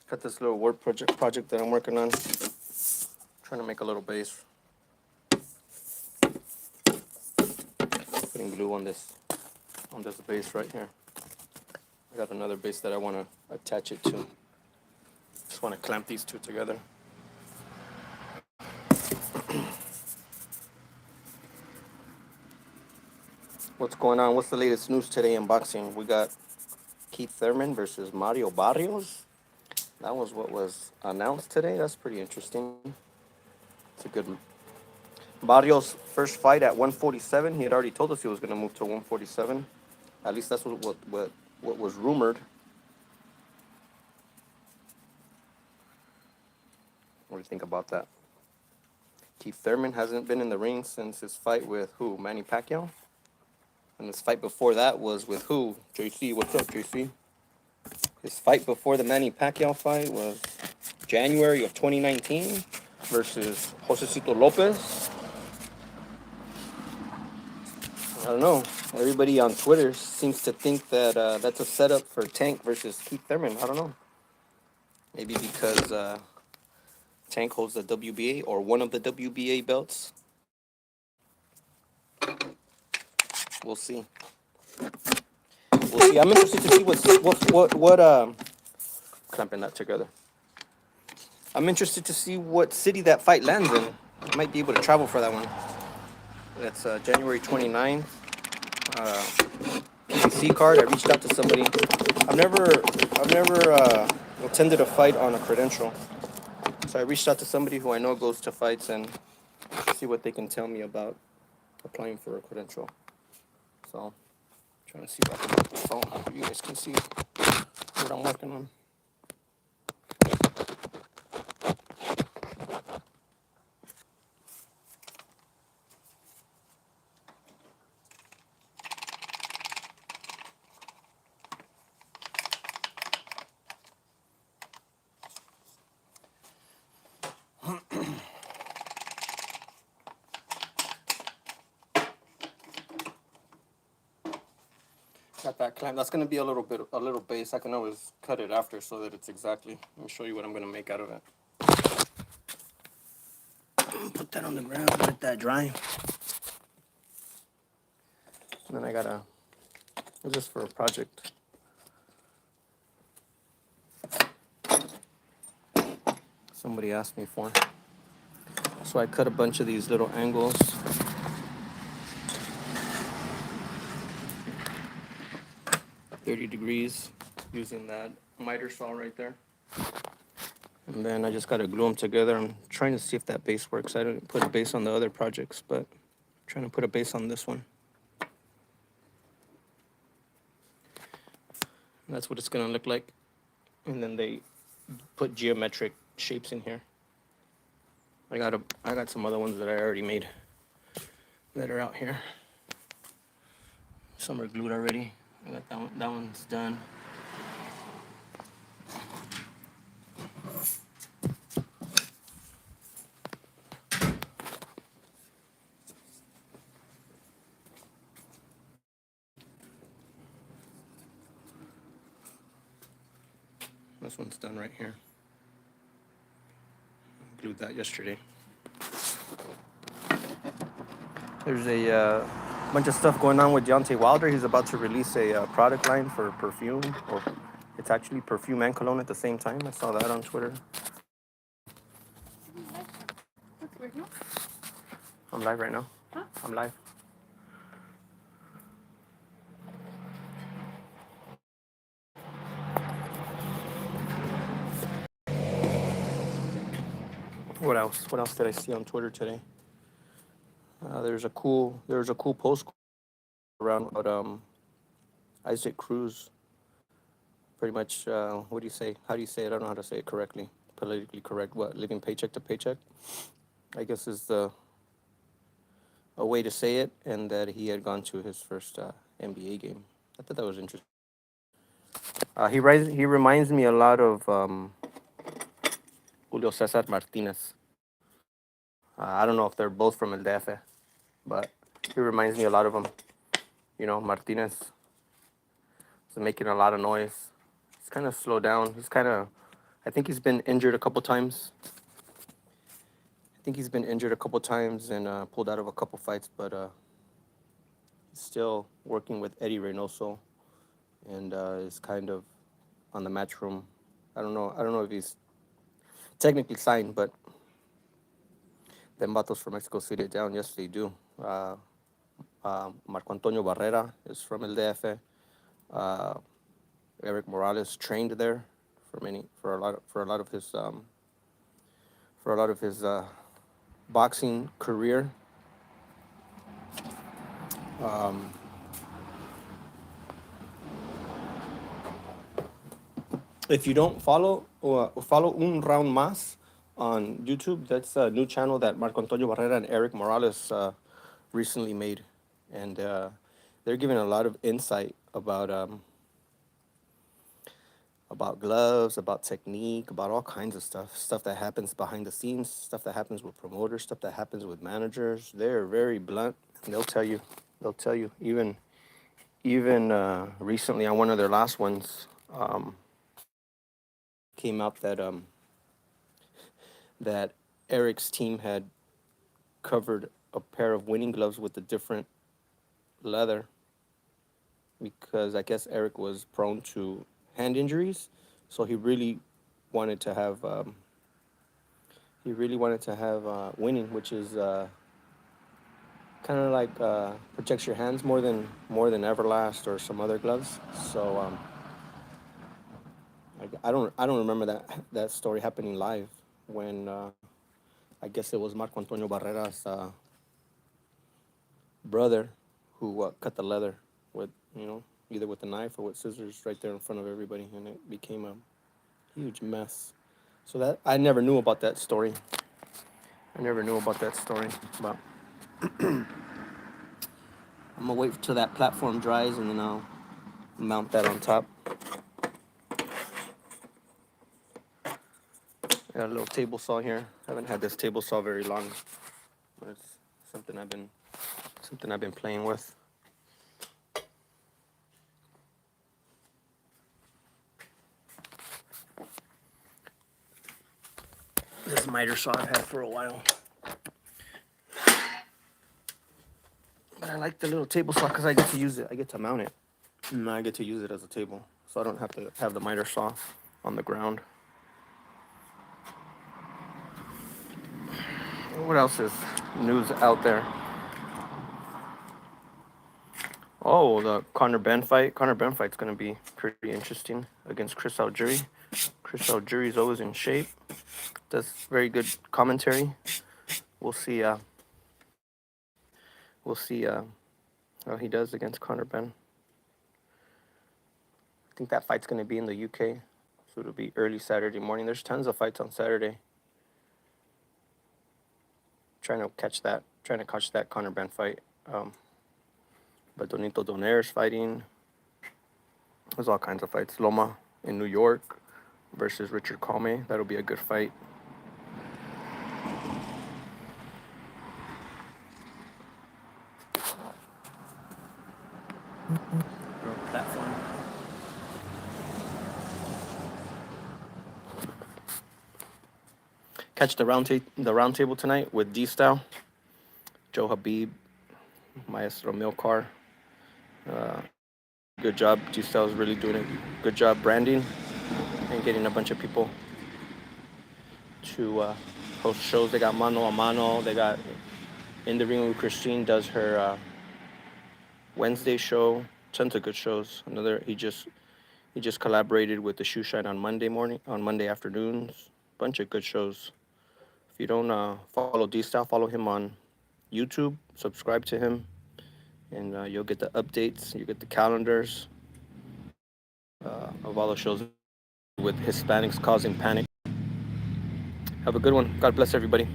Got this little word project that I'm working on. Trying to make a little base. Putting glue on this base right here. I got another base that I want to attach it to. Just want to clamp these two together. What's going on? What's the latest news today in boxing? We got Keith Thurman versus Mario Barrios. That was what was announced today. That's pretty interesting. It's a good Barrios' first fight at 147. He had already told us he was going to move to 147. At least that's what was rumored. What do you think about that? Keith Thurman hasn't been in the ring since his fight with who? Manny Pacquiao? And his fight before that was with who? JC. What's up, JC? His fight before the Manny Pacquiao fight was January of 2019 versus Josecito Lopez. I don't know. Everybody on Twitter seems to think that that's a setup for Tank versus Keith Thurman. I don't know. Maybe because Tank holds the WBA or one of the WBA belts. We'll see. We'll see. I'm interested to see what clamping that together. I'm interested to see what city that fight lands in. I might be able to travel for that one. That's January 29th. PBC card. I reached out to somebody. I've never attended a fight on a credential. So I reached out to somebody who I know goes to fights and see what they can tell me about applying for a credential. So, trying to see if I can make the phone. You guys can see what I'm working on. Got that clamp. That's gonna be a little base. I can always cut it after so that it's exactly. Let me show you what I'm gonna make out of it. Put that on the ground, let that dry. And then I gotta. It's just for a project. Somebody asked me for. So I cut a bunch of these little angles. 30 degrees using that miter saw right there. And then I just got to glue them together. I'm trying to see if that base works. I didn't put a base on the other projects, but I'm trying to put a base on this one. And that's what it's going to look like. And then they put geometric shapes in here. I got some other ones that I already made that are out here. Some are glued already. I got that one. That one's done. This one's done right here. Glued that yesterday. There's a bunch of stuff going on with Deontay Wilder. He's about to release a product line for perfume, or it's actually perfume and cologne at the same time. I saw that on Twitter. I'm live right now. Huh? I'm live. What else? What else did I see on Twitter today? There's a cool post around about Isaac Cruz. Pretty much, what do you say? How do you say it? I don't know how to say it correctly. Politically correct. What? Living paycheck to paycheck, I guess is a way to say it. And that he had gone to his first NBA game. I thought that was interesting. He reminds me a lot of Julio Cesar Martinez. I don't know if they're both from El DF, but he reminds me a lot of them. You know, Martinez is making a lot of noise. He's kind of slowed down. He's kind of, I think he's been injured a couple times. And pulled out of a couple fights, but he's still working with Eddie Reynoso, and is kind of on the Matchroom. I don't know if he's technically signed, but them vatos from Mexico City down. Yes, they do. Marco Antonio Barrera is from El DF. Eric Morales trained there for a lot of his boxing career. If you don't follow Un Round Mas on YouTube, that's a new channel that Marco Antonio Barrera and Eric Morales recently made, and they're giving a lot of insight about gloves, about technique, about all kinds of stuff that happens behind the scenes, stuff that happens with promoters, stuff that happens with managers. They're very blunt, and they'll tell you. Even recently on one of their last ones, came out that Eric's team had covered a pair of winning gloves with a different leather, because I guess Eric was prone to hand injuries, so he really wanted to have winning, which is kind of like protects your hands more than Everlast or some other gloves. So I don't remember that story happening live, when I guess it was Marco Antonio Barrera's brother who cut the leather with, either with a knife or with scissors right there in front of everybody, and it became a huge mess. So that I never knew about that story. But I'm gonna wait till that platform dries, and then I'll mount that on top. I got a little table saw here. I haven't had this table saw very long, but it's something I've been playing with. This miter saw I've had for a while, but I like the little table saw because I get to use it. I get to mount it, and I get to use it as a table, so I don't have to have the miter saw on the ground. What else is news out there? Oh, the Conor Benn fight. Conor Benn fight's going to be pretty interesting against Chris Algieri. Chris Algieri's always in shape. Does very good commentary. We'll see. How he does against Conor Benn. I think that fight's going to be in the UK, so it'll be early Saturday morning. There's tons of fights on Saturday. Trying to catch that Conor Benn fight. But Donito Donaire's fighting. There's all kinds of fights. Loma in New York versus Richard Comey. That'll be a good fight. Platform. Catch the round table tonight with D-Style, Joe Habib, Maestro Milcar. Good job. D-Style's really doing a good job branding and getting a bunch of people to host shows. They got Mano a Mano. They got In the Ring with Christine does her Wednesday show. Tons of good shows. He just collaborated with the Shoe Shine on Monday afternoons. Bunch of good shows. If you don't follow D-Style, follow him on YouTube. Subscribe to him, and you'll get the updates. You get the calendars of all the shows with Hispanics causing panic. Have a good one. God bless everybody.